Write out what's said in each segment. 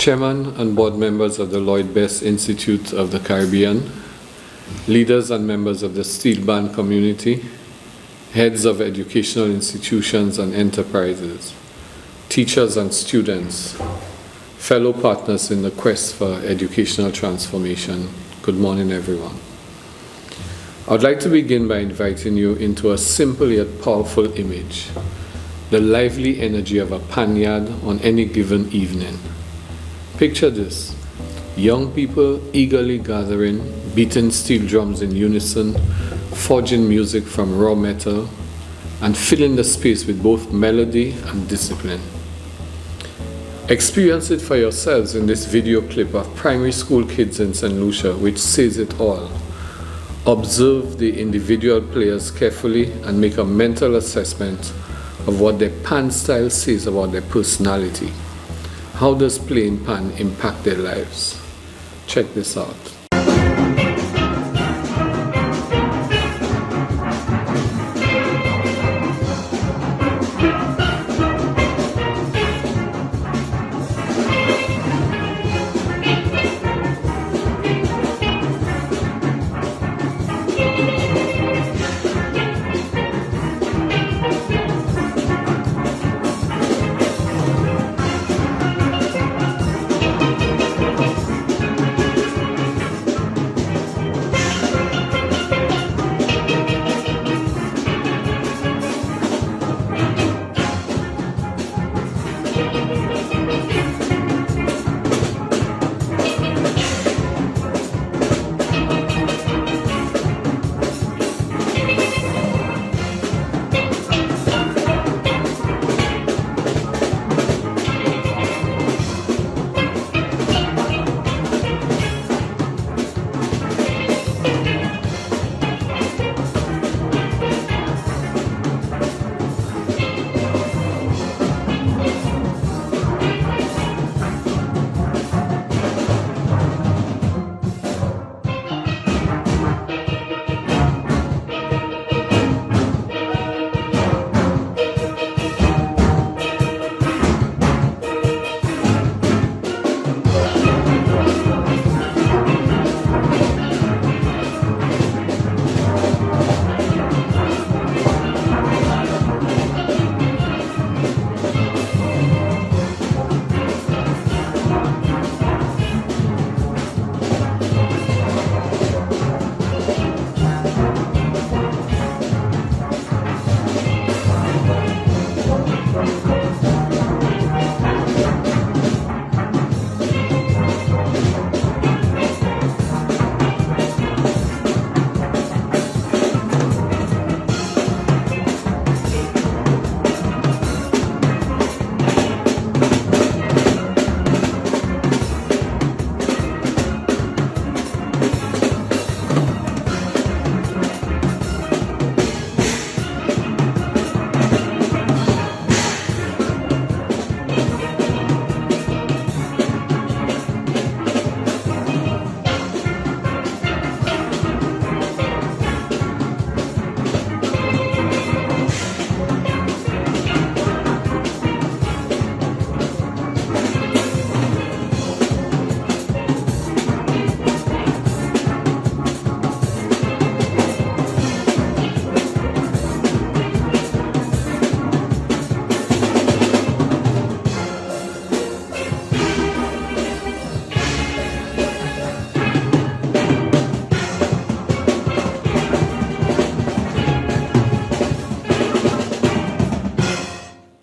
Chairman and board members of the Lloyd Institute of the Caribbean, leaders and members of the steel band community, heads of educational institutions and enterprises, teachers and students, fellow partners in the quest for educational transformation, good morning everyone. I would like to begin by inviting you into a simple yet powerful image, the lively energy of a panyard on any given evening. Picture this, young people eagerly gathering, beating steel drums in unison, forging music from raw metal, and filling the space with both melody and discipline. Experience it for yourselves in this video clip of primary school kids in St. Lucia, which says it all. Observe the individual players carefully and make a mental assessment of what their pan style says about their personality. How does playing pan impact their lives? Check this out.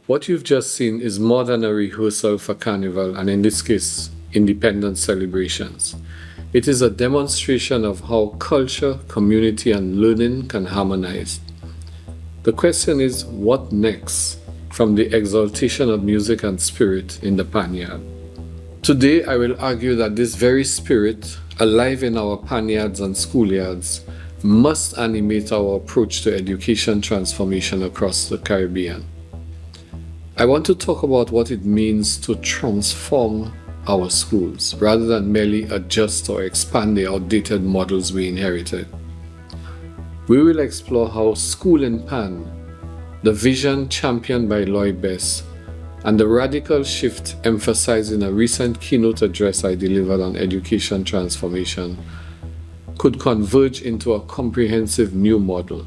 What you've just seen is more than a rehearsal for Carnival, and in this case, independence celebrations. It is a demonstration of how culture, community, and learning can harmonize. The question is, what next from the exaltation of music and spirit in the panyard? Today, I will argue that this very spirit, alive in our panyards and schoolyards, must animate our approach to education transformation across the Caribbean. I want to talk about what it means to transform our schools rather than merely adjust or expand the outdated models we inherited. We will explore how School in Pan, the vision championed by Lloyd, and the radical shift emphasized in a recent keynote address I delivered on education transformation could converge into a comprehensive new model.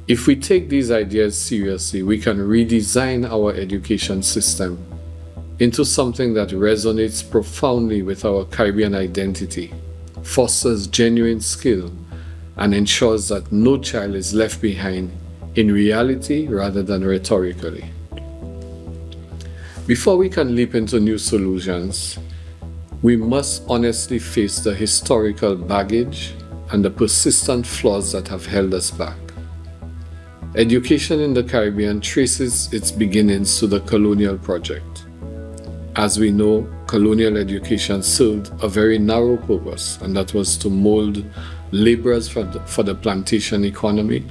If we take these ideas seriously, we can redesign our education system into something that resonates profoundly with our Caribbean identity, fosters genuine skill, and ensures that no child is left behind in reality rather than rhetorically. Before we can leap into new solutions, we must honestly face the historical baggage and the persistent flaws that have held us back. Education in the Caribbean traces its beginnings to the colonial project. As we know, colonial education served a very narrow purpose, and that was to mold laborers for the plantation economy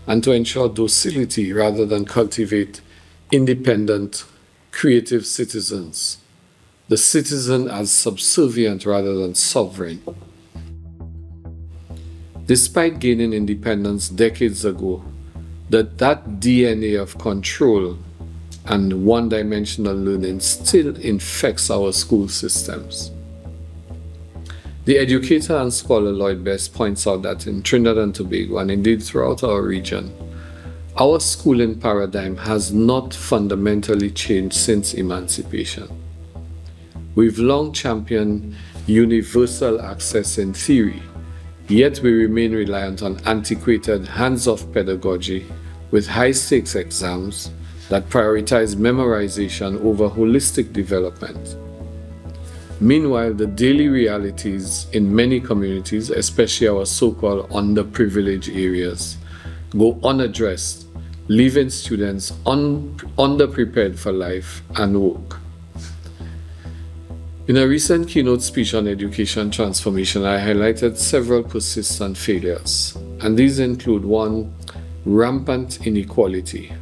and to ensure docility rather than cultivate independent, creative citizens. The citizen as subservient rather than sovereign. Despite gaining independence decades ago, that DNA of control and one-dimensional learning still infects our school systems. The educator and scholar Lloyd Best points out that in Trinidad and Tobago, and indeed throughout our region, our schooling paradigm has not fundamentally changed since emancipation. We've long championed universal access in theory, yet we remain reliant on antiquated hands-off pedagogy with high-stakes exams that prioritize memorization over holistic development. Meanwhile, the daily realities in many communities, especially our so-called underprivileged areas, go unaddressed, leaving students underprepared for life and work. In a recent keynote speech on education transformation, I highlighted several persistent failures, and these include 1, rampant inequality.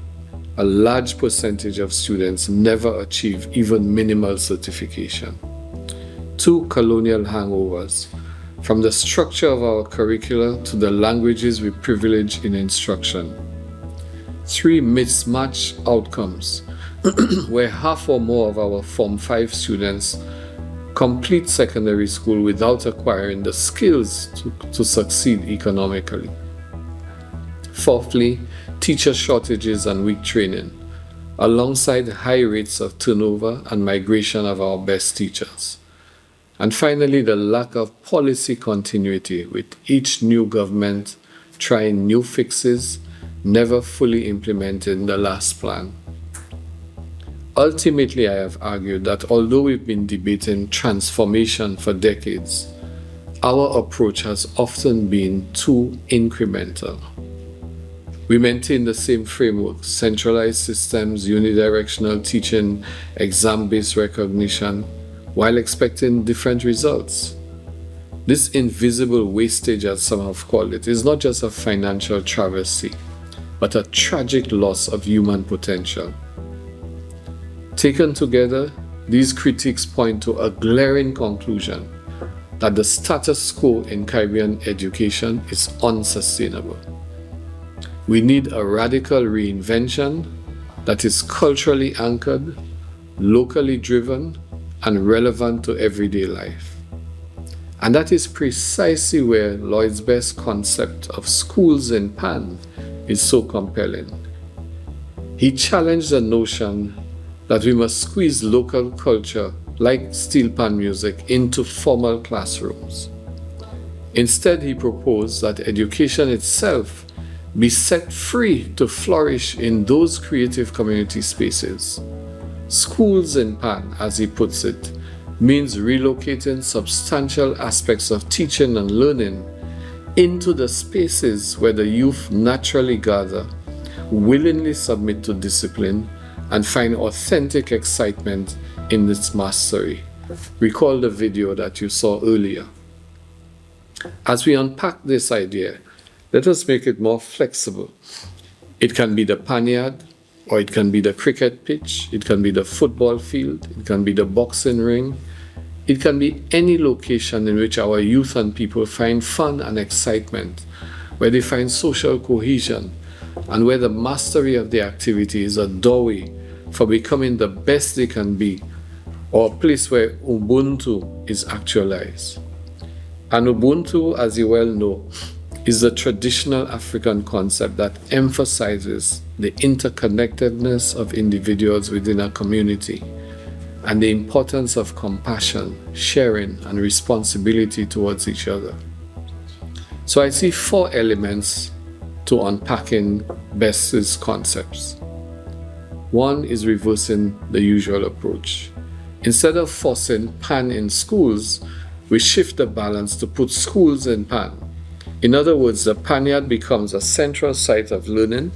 A large percentage of students never achieve even minimal certification. 2, colonial hangovers, from the structure of our curricula to the languages we privilege in instruction. 3, mismatched outcomes, where half or more of our Form 5 students complete secondary school without acquiring the skills to succeed economically. 4thly, teacher shortages and weak training, alongside high rates of turnover and migration of our best teachers. And finally, the lack of policy continuity, with each new government trying new fixes, never fully implementing the last plan. Ultimately, I have argued that although we've been debating transformation for decades, our approach has often been too incremental. We maintain the same framework, centralized systems, unidirectional teaching, exam-based recognition, while expecting different results. This invisible wastage, as some have called it, is not just a financial travesty, but a tragic loss of human potential. Taken together, these critiques point to a glaring conclusion that the status quo in Caribbean education is unsustainable. We need a radical reinvention that is culturally anchored, locally driven, and relevant to everyday life. And that is precisely where Lloyd's Best concept of schools in Pan is so compelling. He challenged the notion that we must squeeze local culture like steel pan music into formal classrooms. Instead, he proposed that education itself be set free to flourish in those creative community spaces. Schools in Pan, as he puts it, means relocating substantial aspects of teaching and learning into the spaces where the youth naturally gather, willingly submit to discipline, and find authentic excitement in its mastery. Recall the video that you saw earlier. As we unpack this idea, let us make it more flexible. It can be the panyard, or it can be the cricket pitch, it can be the football field, it can be the boxing ring, it can be any location in which our youth and people find fun and excitement, where they find social cohesion, and where the mastery of the activity is a doorway for becoming the best they can be, or a place where Ubuntu is actualized. And Ubuntu, as you well know, is a traditional African concept that emphasizes the interconnectedness of individuals within a community and the importance of compassion, sharing, and responsibility towards each other. So I see 4 elements to unpacking Best's concepts. 1 is reversing the usual approach. Instead of forcing PAN in schools, we shift the balance to put schools in PAN. In other words, the Panyard becomes a central site of learning,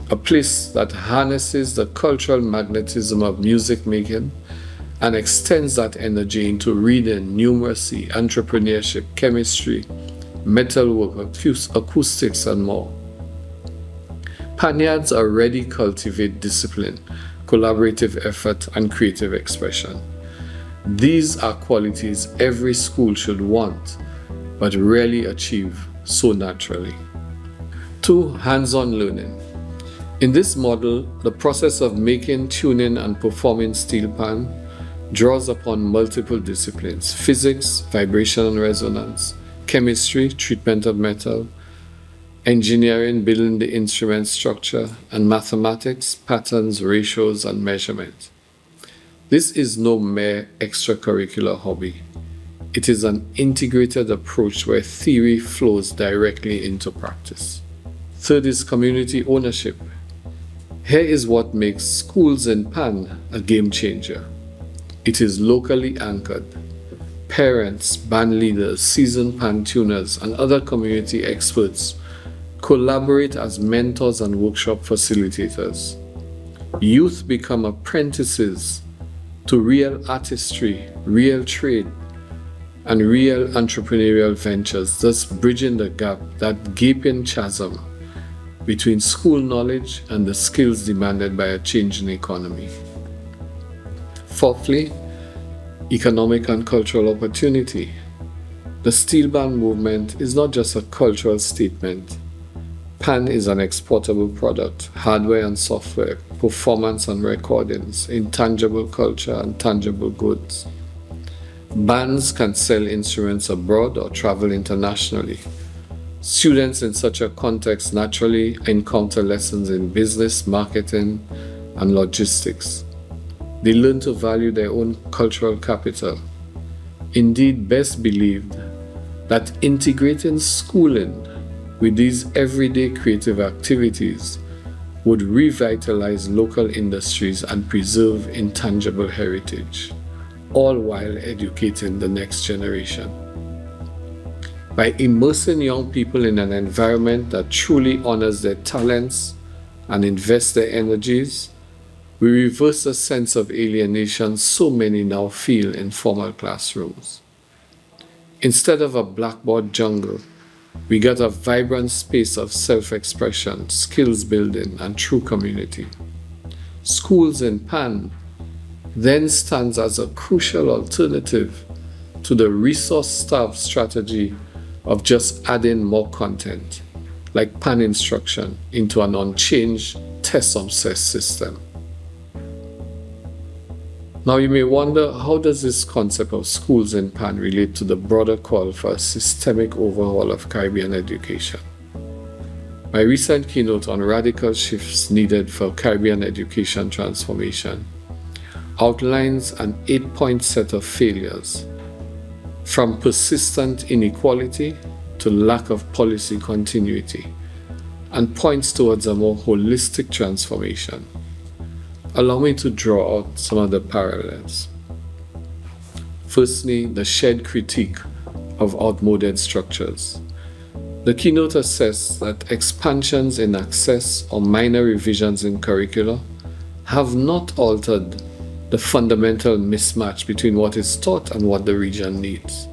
a place that harnesses the cultural magnetism of music making and extends that energy into reading, numeracy, entrepreneurship, chemistry, metalwork, acoustics, and more. Panyards already cultivate discipline, collaborative effort, and creative expression. These are qualities every school should want, but rarely achieve so naturally. 2, hands-on learning. In this model, the process of making, tuning, and performing steel pan draws upon multiple disciplines: physics, vibration and resonance, chemistry, treatment of metal, engineering, building the instrument structure, and mathematics, patterns, ratios, and measurement. This is no mere extracurricular hobby. It is an integrated approach where theory flows directly into practice. 3rd is community ownership. Here is what makes schools in PAN a game changer. It is locally anchored. Parents, band leaders, seasoned PAN tuners, and other community experts collaborate as mentors and workshop facilitators. Youth become apprentices to real artistry, real trade, and real entrepreneurial ventures, thus bridging the gap, that gaping chasm between school knowledge and the skills demanded by a changing economy. 4thly, economic and cultural opportunity. The steel band movement is not just a cultural statement. PAN is an exportable product: hardware and software, performance and recordings, intangible culture and tangible goods. Bands can sell instruments abroad or travel internationally. Students in such a context naturally encounter lessons in business, marketing, and logistics. They learn to value their own cultural capital. Indeed, Best believed that integrating schooling with these everyday creative activities would revitalize local industries and preserve intangible heritage, all while educating the next generation. By immersing young people in an environment that truly honors their talents and invests their energies, we reverse the sense of alienation so many now feel in formal classrooms. Instead of a blackboard jungle, we get a vibrant space of self-expression, skills building, and true community. Schools in PAN then stands as a crucial alternative to the resource-starved strategy of just adding more content, like PAN instruction, into an unchanged, test-obsessed system. Now you may wonder, how does this concept of schools in PAN relate to the broader call for a systemic overhaul of Caribbean education? My recent keynote on radical shifts needed for Caribbean education transformation outlines an 8-point set of failures, from persistent inequality to lack of policy continuity, and points towards a more holistic transformation. Allow me to draw out some of the parallels. Firstly, the shared critique of outmoded structures. The keynote assessed that expansions in access or minor revisions in curricula have not altered the fundamental mismatch between what is taught and what the region needs.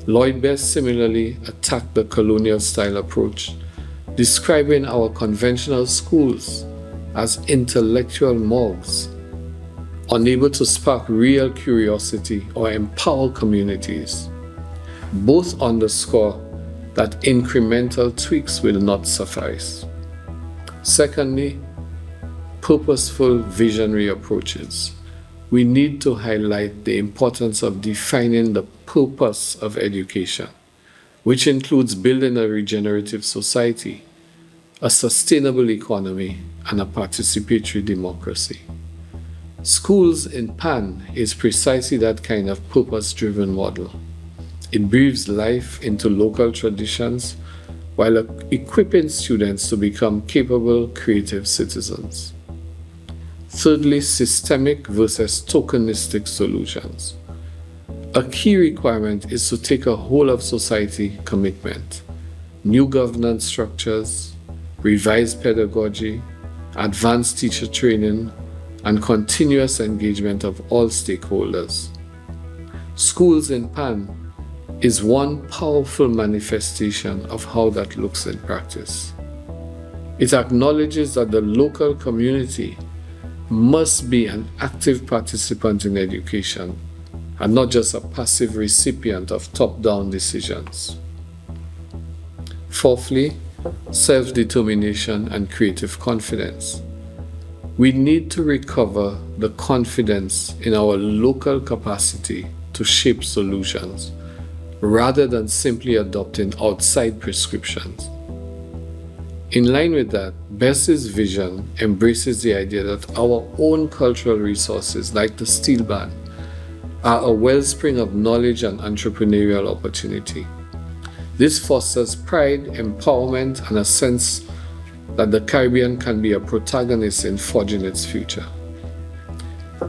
Lloyd Best similarly attacked the colonial-style approach, describing our conventional schools as intellectual morgues, unable to spark real curiosity or empower communities. Both underscore that incremental tweaks will not suffice. Secondly, purposeful, visionary approaches. We need to highlight the importance of defining the purpose of education, which includes building a regenerative society, a sustainable economy, and a participatory democracy. Schools in PAN is precisely that kind of purpose-driven model. It breathes life into local traditions while equipping students to become capable, creative citizens. Thirdly, systemic versus tokenistic solutions. A key requirement is to take a whole of society commitment, new governance structures, revised pedagogy, advanced teacher training, and continuous engagement of all stakeholders. Schools in PAN is one powerful manifestation of how that looks in practice. It acknowledges that the local community must be an active participant in education and not just a passive recipient of top-down decisions. Fourthly, self-determination and creative confidence. We need to recover the confidence in our local capacity to shape solutions rather than simply adopting outside prescriptions. In line with that, Bess's vision embraces the idea that our own cultural resources, like the steel band, are a wellspring of knowledge and entrepreneurial opportunity. This fosters pride, empowerment, and a sense that the Caribbean can be a protagonist in forging its future.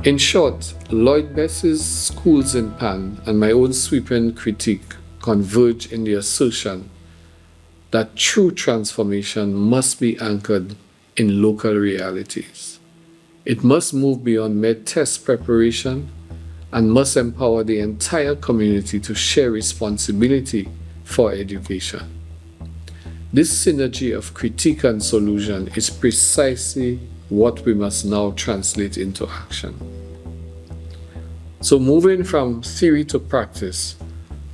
In short, Lloyd Bess's Schools in PAN and my own sweeping critique converge in the assertion that true transformation must be anchored in local realities. It must move beyond mere test preparation and must empower the entire community to share responsibility for education. This synergy of critique and solution is precisely what we must now translate into action. So moving from theory to practice,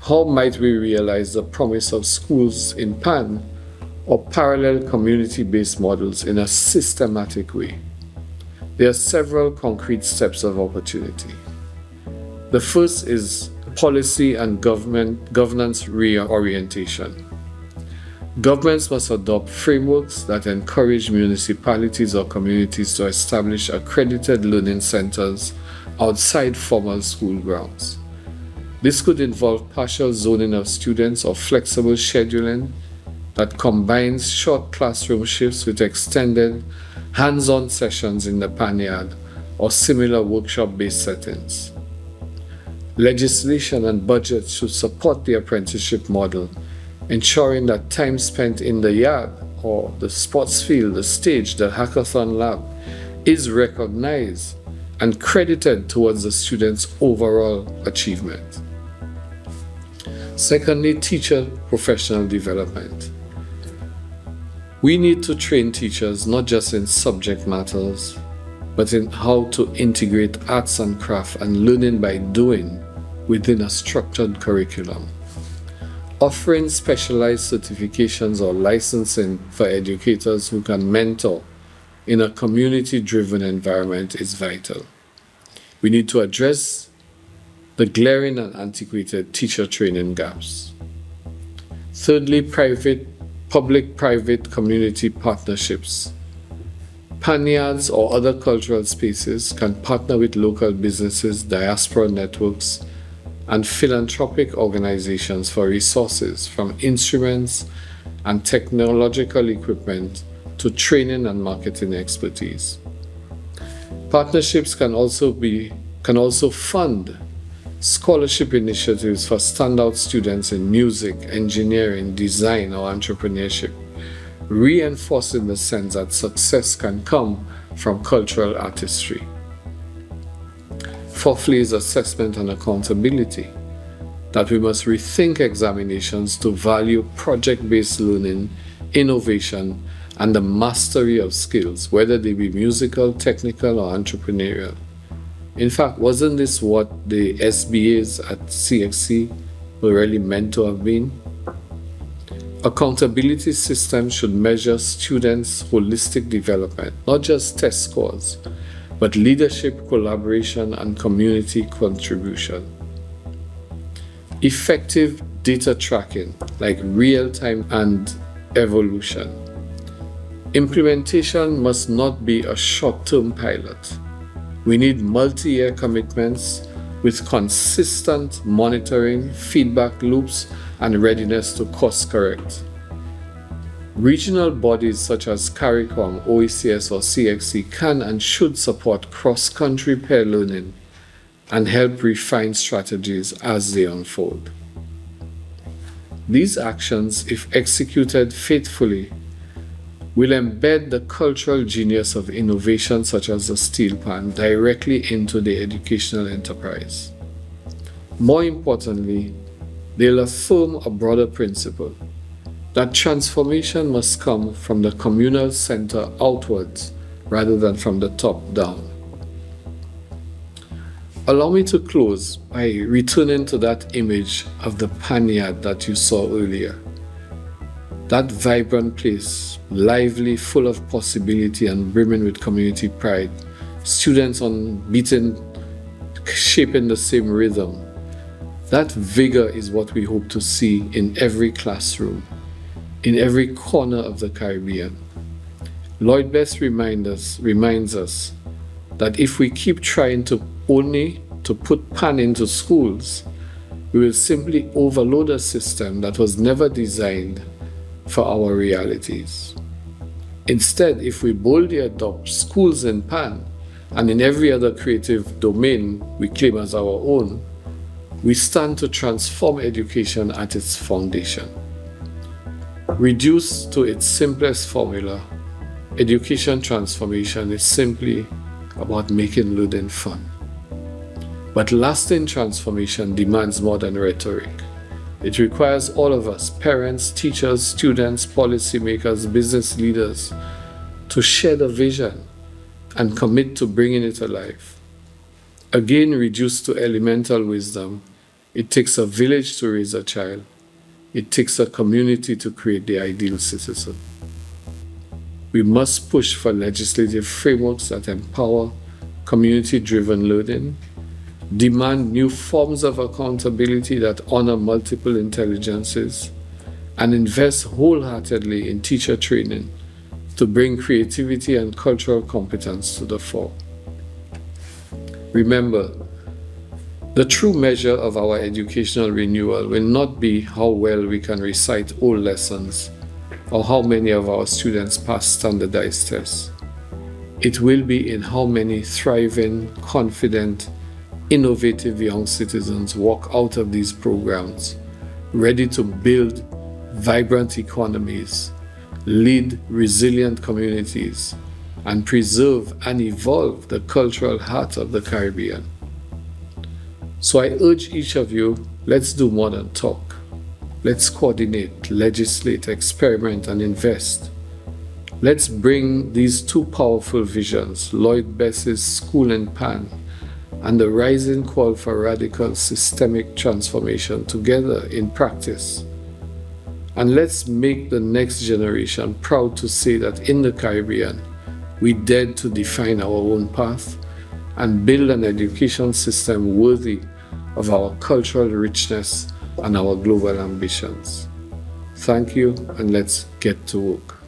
how might we realize the promise of schools in PAN or parallel community-based models in a systematic way? There are several concrete steps of opportunity. The first is policy and governance reorientation. Governments must adopt frameworks that encourage municipalities or communities to establish accredited learning centers outside formal school grounds. This could involve partial zoning of students or flexible scheduling that combines short classroom shifts with extended hands-on sessions in the panyard or similar workshop-based settings. Legislation and budgets should support the apprenticeship model, ensuring that time spent in the yard or the sports field, the stage, the hackathon lab is recognized and credited towards the student's overall achievement. Secondly, teacher professional development. We need to train teachers not just in subject matters, but in how to integrate arts and craft and learning by doing within a structured curriculum. Offering specialized certifications or licensing for educators who can mentor in a community-driven environment is vital. We need to address the glaring and antiquated teacher training gaps. Thirdly, public-private community partnerships. Panyards or other cultural spaces can partner with local businesses, diaspora networks, and philanthropic organizations for resources, from instruments and technological equipment to training and marketing expertise. Partnerships can also fund scholarship initiatives for standout students in music, engineering, design, or entrepreneurship, reinforcing the sense that success can come from cultural artistry. Fourthly is assessment and accountability, that we must rethink examinations to value project-based learning, innovation, and the mastery of skills, whether they be musical, technical, or entrepreneurial. In fact, wasn't this what the SBAs at CXC were really meant to have been? Accountability systems should measure students' holistic development, not just test scores, but leadership, collaboration, and community contribution. Effective data tracking, like real-time and evolution. Implementation must not be a short-term pilot. We need multi-year commitments with consistent monitoring, feedback loops, and readiness to course correct. Regional bodies such as CARICOM, OECS, or CXC can and should support cross-country peer learning and help refine strategies as they unfold. These actions, if executed faithfully, will embed the cultural genius of innovation such as the steel pan directly into the educational enterprise. More importantly, they'll affirm a broader principle that transformation must come from the communal center outwards rather than from the top down. Allow me to close by returning to that image of the panyard that you saw earlier. That vibrant place, lively, full of possibility and brimming with community pride, students on beating, shaping the same rhythm. That vigor is what we hope to see in every classroom, in every corner of the Caribbean. Lloyd Best reminds us that if we keep trying to only to put pan into schools, we will simply overload a system that was never designed for our realities. Instead, if we boldly adopt schools in pan and in every other creative domain we claim as our own, we stand to transform education at its foundation. Reduced to its simplest formula, education transformation is simply about making learning fun. But lasting transformation demands more than rhetoric. It requires all of us, parents, teachers, students, policymakers, business leaders, to share the vision and commit to bringing it alive. Again, reduced to elemental wisdom, it takes a village to raise a child. It takes a community to create the ideal citizen. We must push for legislative frameworks that empower community-driven learning, demand new forms of accountability that honor multiple intelligences, and invest wholeheartedly in teacher training to bring creativity and cultural competence to the fore. Remember, the true measure of our educational renewal will not be how well we can recite old lessons or how many of our students pass standardized tests. It will be in how many thriving, confident, innovative young citizens walk out of these programs ready to build vibrant economies, lead resilient communities, and preserve and evolve the cultural heart of the Caribbean. So I urge each of you, let's do more than talk. Let's coordinate, legislate, experiment, and invest. Let's bring these two powerful visions, Lloyd Best's School in Pan and the rising call for radical systemic transformation, together in practice. And let's make the next generation proud to say that in the Caribbean, we dared to define our own path and build an education system worthy of our cultural richness and our global ambitions. Thank you, and let's get to work.